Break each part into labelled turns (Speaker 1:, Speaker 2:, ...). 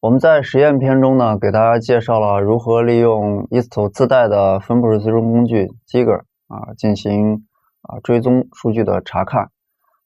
Speaker 1: 我们在实验篇中呢，给大家介绍了如何利用 ISTO 自带的分布式追踪工具 Jigger 进行追踪数据的查看。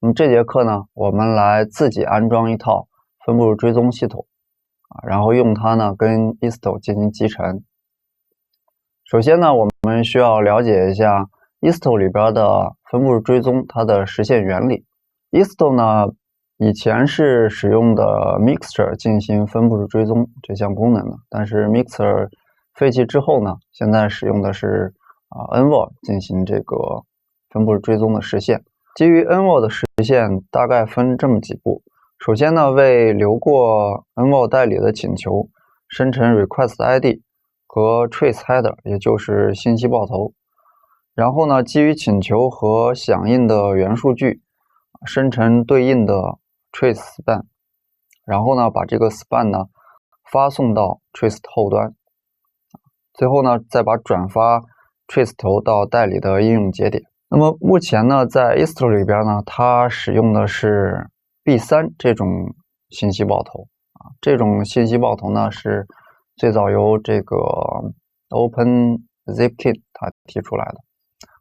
Speaker 1: 那么这节课呢，我们来自己安装一套分布式追踪系统然后用它呢跟 ISTO 进行集成。首先呢，我们需要了解一下 ISTO 里边的分布式追踪它的实现原理。ISTO 呢以前是使用的 Mixer 进行分布式追踪这项功能的，但是 Mixer 废弃之后呢，现在使用的是Envoy 进行这个分布式追踪的实现。基于 Envoy 的实现大概分这么几步。首先呢，为流过 Envoy 代理的请求生成 Request ID 和 Trace Header， 也就是信息爆头。然后呢，基于请求和响应的元数据生成对应的 Trace Span， 然后呢，把这个 Span 呢发送到 Trace 后端，最后呢，再把转发 Trace 头到代理的应用节点。那么目前呢，在 ISTO 里边呢，它使用的是 B3 这种信息爆头这种信息爆头呢是最早由这个 OpenZipKit 它提出来的。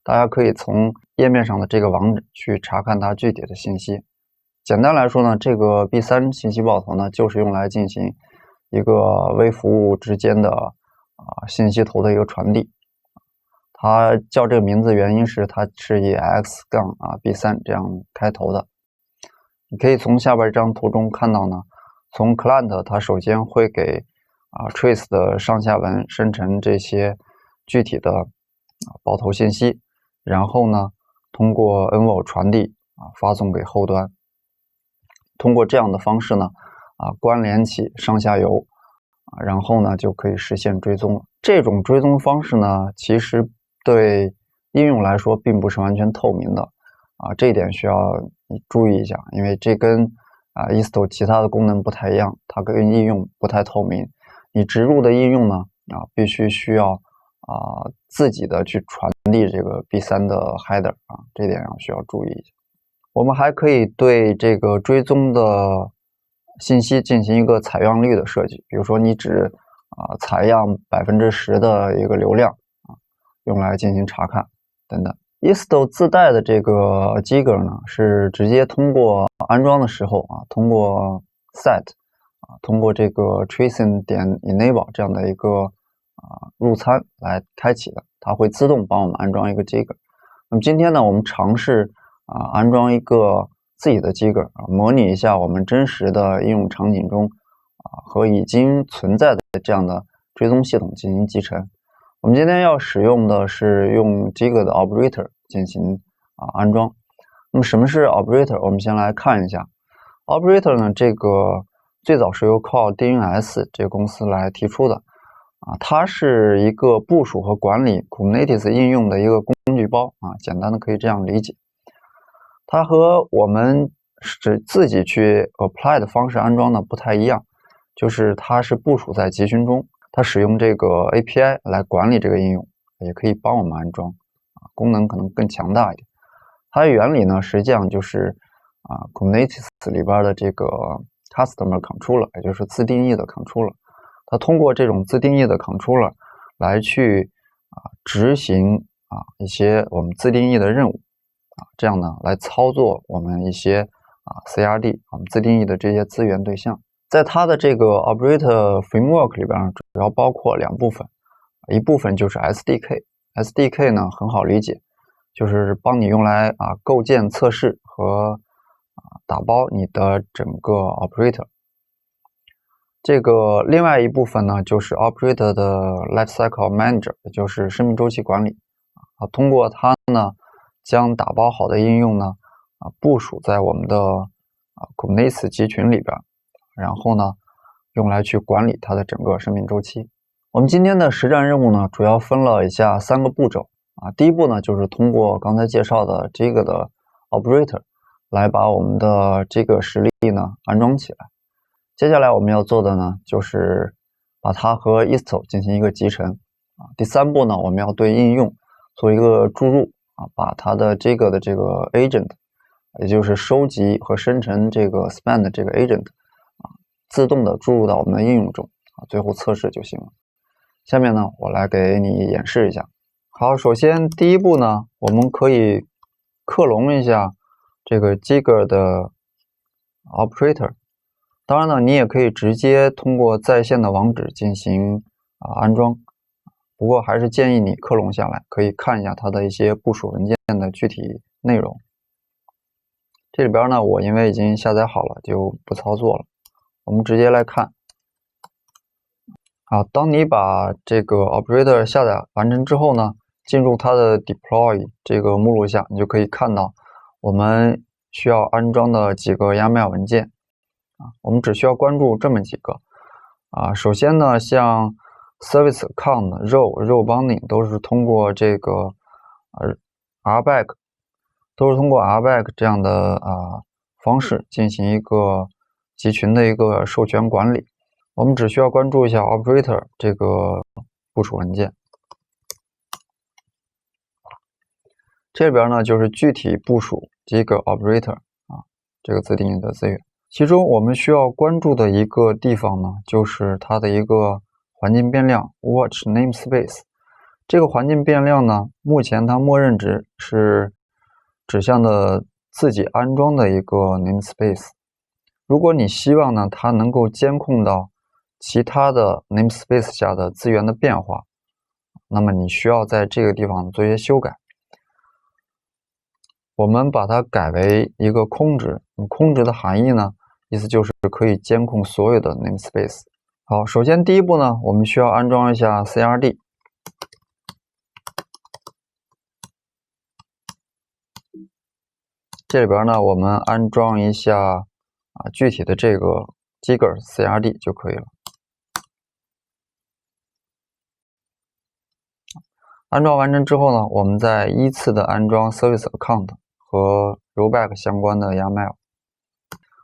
Speaker 1: 大家可以从页面上的这个网址去查看它具体的信息。简单来说呢，这个 B3 信息爆头呢，就是用来进行一个微服务之间的信息头的一个传递。它叫这个名字的原因是它是以 X-B3 这样开头的。你可以从下边这张图中看到呢，从 Client 它首先会给Trace 的上下文生成这些具体的爆头信息，然后呢，通过 Envoy 传递发送给后端。通过这样的方式呢，关联起上下游，然后呢就可以实现追踪了。这种追踪方式呢，其实对应用来说并不是完全透明的这一点需要你注意一下，因为这跟ISTO 其他的功能不太一样，它跟应用不太透明。你植入的应用呢必须需要自己的去传递这个 B3 的 header 这点上需要注意一下。我们还可以对这个追踪的信息进行一个采样率的设计，比如说你只采样 10% 的一个流量用来进行查看等等。ISTO 自带的这个 Jigger 呢，是直接通过安装的时候通过 set 通过这个 tracing.enable 这样的一个入参来开启的，它会自动帮我们安装一个 Jigger。那么今天呢，我们尝试安装一个自己的 Jigger，模拟一下我们真实的应用场景中和已经存在的这样的追踪系统进行集成。我们今天要使用的是用 Jigger 的 operator 进行安装。那么什么是 operator？ 我们先来看一下 operator 呢，这个最早是由 Core DNS 这个公司来提出的它是一个部署和管理 Kubernetes 应用的一个工具包简单的可以这样理解。它和我们是自己去 apply 的方式安装的不太一样，就是它是部署在集群中，它使用这个 API 来管理这个应用，也可以帮我们安装功能可能更强大一点。它的原理呢，实际上就是Kubernetes 里边的这个 Customer Controller， 也就是自定义的 Controller。它通过这种自定义的 Controller 来去执行一些我们自定义的任务这样呢来操作我们一些CRD 我们自定义的这些资源对象。在它的这个 Operator Framework 里边主要包括两部分，一部分就是 SDK 呢很好理解，就是帮你用来构建、测试和打包你的整个 Operator。这个另外一部分呢，就是 Operator 的 Lifecycle Manager， 也就是生命周期管理通过它呢，将打包好的应用呢部署在我们的Kubernetes 集群里边，然后呢用来去管理它的整个生命周期。我们今天的实战任务呢，主要分了以下3个步骤第一步呢，就是通过刚才介绍的这个的 Operator 来把我们的这个实例呢安装起来。接下来我们要做的呢，就是把它和 ISTO 进行一个集成第3步呢，我们要对应用做一个注入把它的这个 agent， 也就是收集和生成这个 span 的这个 agent 自动的注入到我们的应用中啊，最后测试就行了。下面呢，我来给你演示一下。好，首先第一步呢，我们可以克隆一下这个 Jigger 的 operator。当然呢，你也可以直接通过在线的网址进行安装，不过还是建议你克隆下来，可以看一下它的一些部署文件的具体内容。这里边呢，我因为已经下载好了，就不操作了。我们直接来看。好，当你把这个 operator 下载完成之后呢，进入它的 deploy 这个目录下，你就可以看到我们需要安装的几个 YAML 文件我们只需要关注这么几个首先呢，像 service account role binding 都是通过这个RBAC 这样的方式进行一个集群的一个授权管理。我们只需要关注一下 operator 这个部署文件。这边呢就是具体部署这个 operator 这个自定义的资源。其中我们需要关注的一个地方呢，就是它的一个环境变量 watch namespace。这个环境变量呢，目前它默认值是指向的自己安装的一个 namespace。如果你希望呢，它能够监控到其他的 namespace 下的资源的变化，那么你需要在这个地方做一些修改。我们把它改为一个空值，空值的含义呢，意思就是可以监控所有的 namespace。好，首先第一步呢，我们需要安装一下 CRD。这里边呢，我们安装一下具体的这个 Jigger CRD 就可以了。安装完成之后呢，我们再依次的安装 service account 和 rollback 相关的 YAML。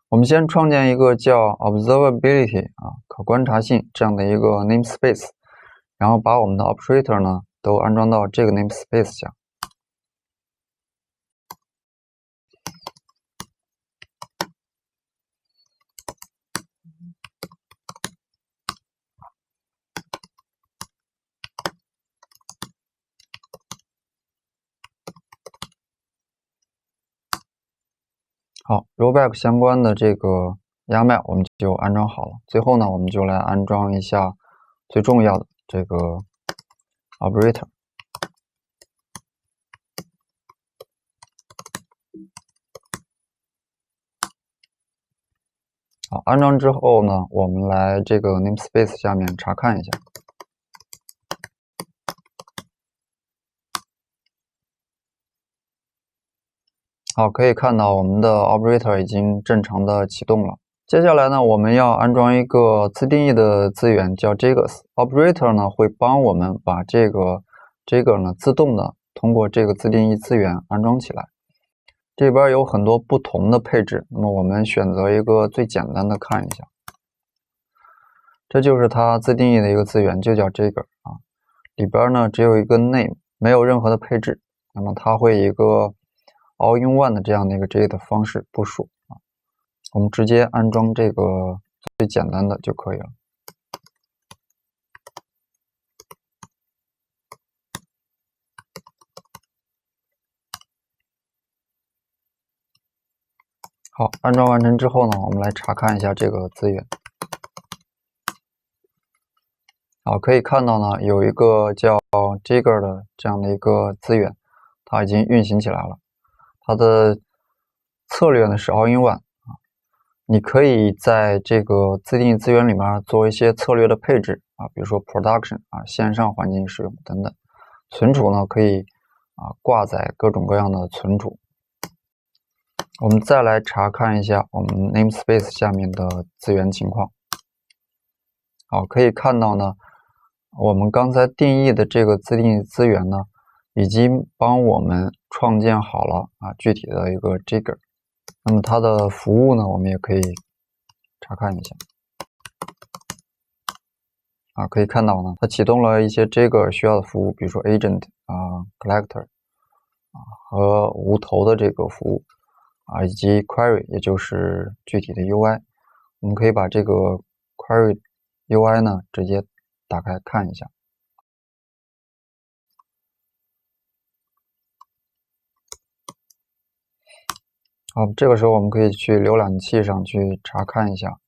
Speaker 1: 我们先创建一个叫 observability 可观察性这样的一个 namespace， 然后把我们的 operator 呢都安装到这个 namespace 下。好 ，rollback 相关的这个 YAML 我们就安装好了。最后呢，我们就来安装一下最重要的这个 operator。好，安装之后呢，我们来这个 namespace 下面查看一下。好，可以看到我们的 operator 已经正常的启动了。接下来呢，我们要安装一个自定义的资源，叫 Jiggers。operator 呢会帮我们把这个 Jigger 呢自动的通过这个自定义资源安装起来。这边有很多不同的配置，那么我们选择一个最简单的看一下。这就是它自定义的一个资源，就叫 Jigger 里边呢只有一个 name， 没有任何的配置。那么它会以一个 all-in-one 的这样的一个 Jigger 的方式部署我们直接安装这个最简单的就可以了。好，安装完成之后呢，我们来查看一下这个资源。好，可以看到呢，有一个叫 Jigger 的这样的一个资源，它已经运行起来了。它的策略呢是 all-in-one你可以在这个自定义资源里面做一些策略的配置比如说 production 线上环境使用等等。存储呢可以挂载各种各样的存储。我们再来查看一下我们 namespace 下面的资源情况。好，可以看到呢，我们刚才定义的这个自定义资源呢，已经帮我们创建好了具体的一个 Jigger。那么它的服务呢，我们也可以查看一下。可以看到呢，它启动了一些Jigger需要的服务，比如说 agent collector 和无头的这个服务以及 query， 也就是具体的 UI。我们可以把这个 Query UI 呢，直接打开看一下。好，这个时候我们可以去浏览器上去查看一下，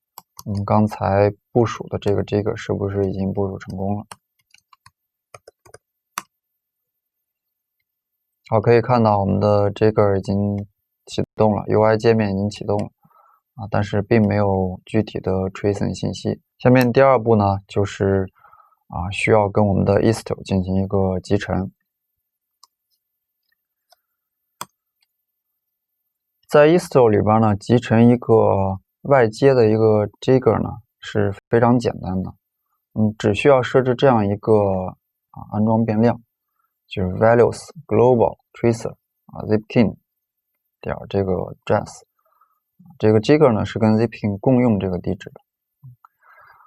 Speaker 1: 我们刚才部署的这个是不是已经部署成功了？好，可以看到我们的这个已经启动了 ，UI 界面已经启动了啊，但是并没有具体的 tracing 信息。下面第二步呢，就是需要跟我们的 Istio 进行一个集成。在 Istio 里边呢，集成一个外接的一个 Jigger 呢是非常简单的，只需要设置这样一个安装变量，就是 values global tracer zipkin 点这个 JS， 这个 Jigger 呢是跟 zipkin 共用这个地址的。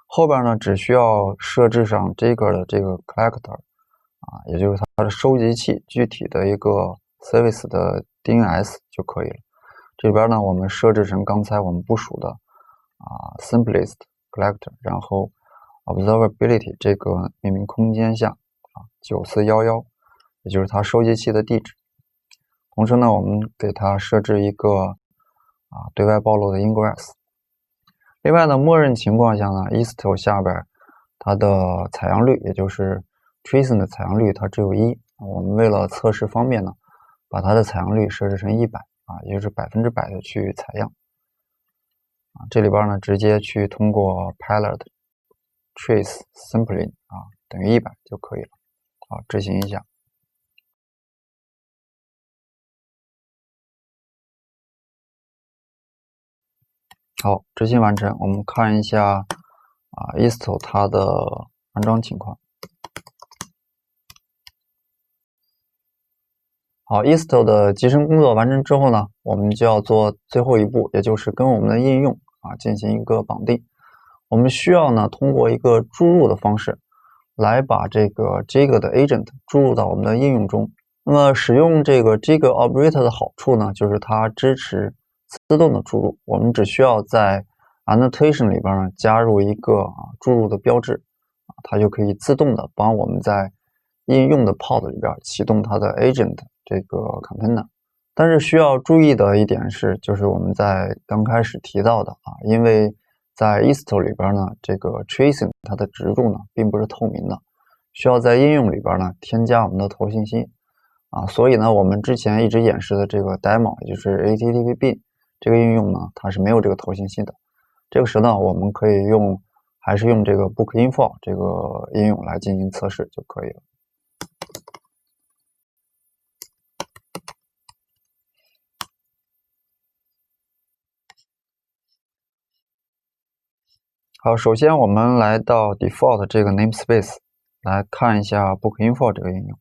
Speaker 1: 后边呢只需要设置上 Jigger 的这个 collector 也就是它的收集器具体的一个 service 的 DNS 就可以了。这边呢，我们设置成刚才我们部署的simplest collector， 然后 observability 这个命名空间下9411，也就是它收集器的地址。同时呢，我们给它设置一个对外暴露的 ingress。另外呢，默认情况下呢 ，Istio 下边它的采样率，也就是 tracing 的采样率，它只有1。我们为了测试方便呢，把它的采样率设置成100。也就是100%的去采样这里边呢直接去通过 pilot trace sampling 等于100就可以了。好，执行一下。好，执行完成。我们看一下Istio 它的安装情况。好 ，Istio 的集成工作完成之后呢，我们就要做最后一步，也就是跟我们的应用进行一个绑定。我们需要呢通过一个注入的方式，来把这个 Jigger 的 agent 注入到我们的应用中。那么使用这个 Jigger operator 的好处呢，就是它支持自动的注入。我们只需要在 annotation 里边呢加入一个注入的标志，它就可以自动的帮我们在应用的 pod 里边启动它的 agent 这个 container。但是需要注意的一点是，就是我们在刚开始提到的因为在 Istio 里边呢，这个 tracing 它的植入呢并不是透明的，需要在应用里边呢添加我们的头信息所以呢，我们之前一直演示的这个 demo， 也就是 HTTP bin 这个应用呢，它是没有这个头信息的。这个时呢，我们可以还是用这个 Bookinfo 这个应用来进行测试就可以了。好，首先我们来到 default 这个 namespace 来看一下 Bookinfo 这个应用。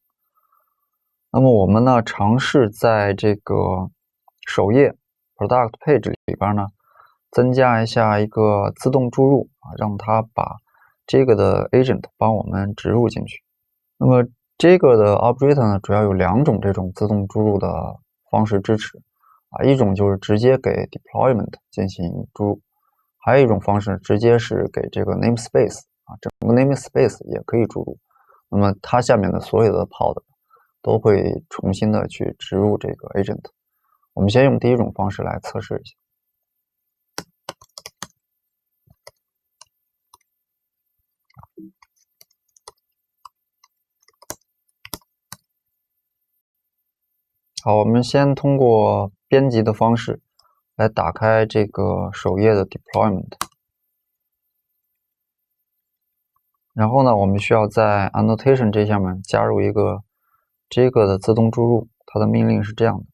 Speaker 1: 那么我们呢，尝试在这个首页 product page 里边呢，增加一下一个自动注入让它把这个的 agent 帮我们植入进去。那么这个的 operator 呢，主要有2种这种自动注入的方式支持一种就是直接给 deployment 进行注入，还有一种方式直接是给这个 namespace 整个 namespace 也可以注入。那么它下面的所有的 pod 都会重新的去植入这个 agent。我们先用第一种方式来测试一下。好，我们先通过编辑的方式来打开这个首页的 deployment。然后呢，我们需要在 annotation 这下面加入一个这个的自动注入，它的命令是这样的。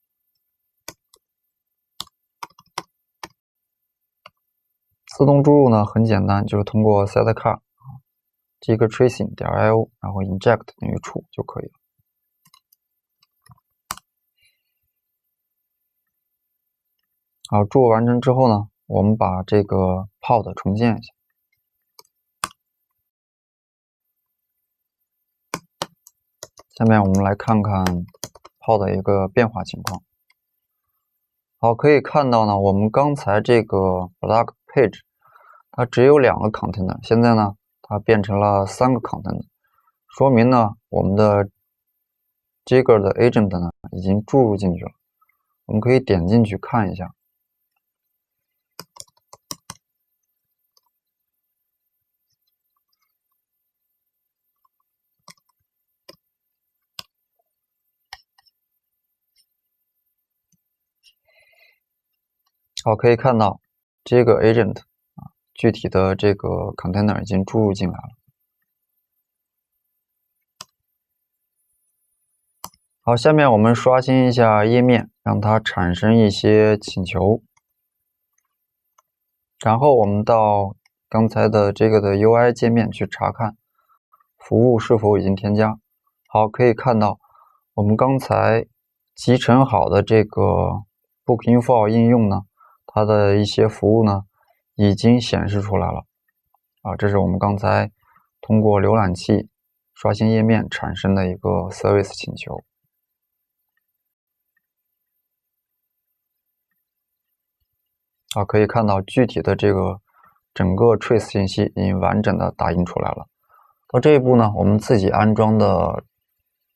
Speaker 1: 自动注入呢很简单，就是通过 setcar 这个 tracing.io， 然后 inject 等于 true 就可以了。好，注入完成之后呢，我们把这个 pod 重建一下。下面我们来看看 pod 的一个变化情况。好，可以看到呢，我们刚才这个 product page 它只有2个 container， 现在呢它变成了3个 container， 说明呢我们的 Jigger 的 agent 呢已经注入进去了。我们可以点进去看一下。好，可以看到这个 agent 啊，具体的这个 container 已经注入进来了。好，下面我们刷新一下页面，让它产生一些请求，然后我们到刚才的这个的 UI 界面去查看服务是否已经添加。好，可以看到我们刚才集成好的这个 Bookinfo 应用呢，它的一些服务呢已经显示出来了啊，这是我们刚才通过浏览器刷新页面产生的一个 service 请求。好，可以看到具体的这个整个 trace 信息已经完整的打印出来了。到这一步呢，我们自己安装的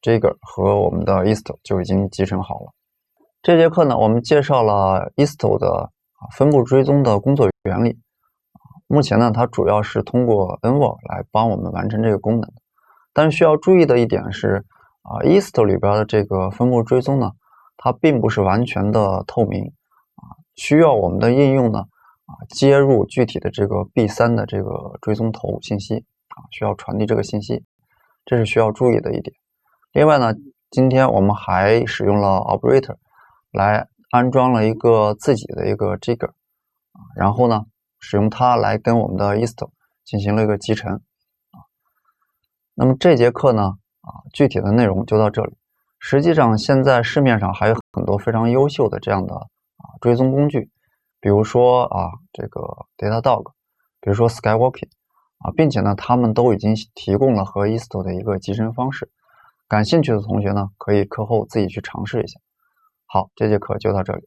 Speaker 1: Jigger 和我们的 Isto 就已经集成好了。这节课呢，我们介绍了 Isto 的分布追踪的工作原理。目前呢，它主要是通过 Envoy 来帮我们完成这个功能。但是需要注意的一点是，Isto 里边的这个分布追踪呢，它并不是完全的透明。需要我们的应用呢接入具体的这个 B3 的这个追踪头信息需要传递这个信息，这是需要注意的一点。另外呢，今天我们还使用了 Operator 来安装了一个自己的一个 Jigger， 然后呢使用它来跟我们的 Isto 进行了一个集成。那么这节课呢具体的内容就到这里。实际上现在市面上还有很多非常优秀的这样的追踪工具，比如说这个 Datadog， 比如说 Skywalking 并且呢他们都已经提供了和 Isto 的一个集成方式。感兴趣的同学呢可以课后自己去尝试一下。好，这节课就到这里。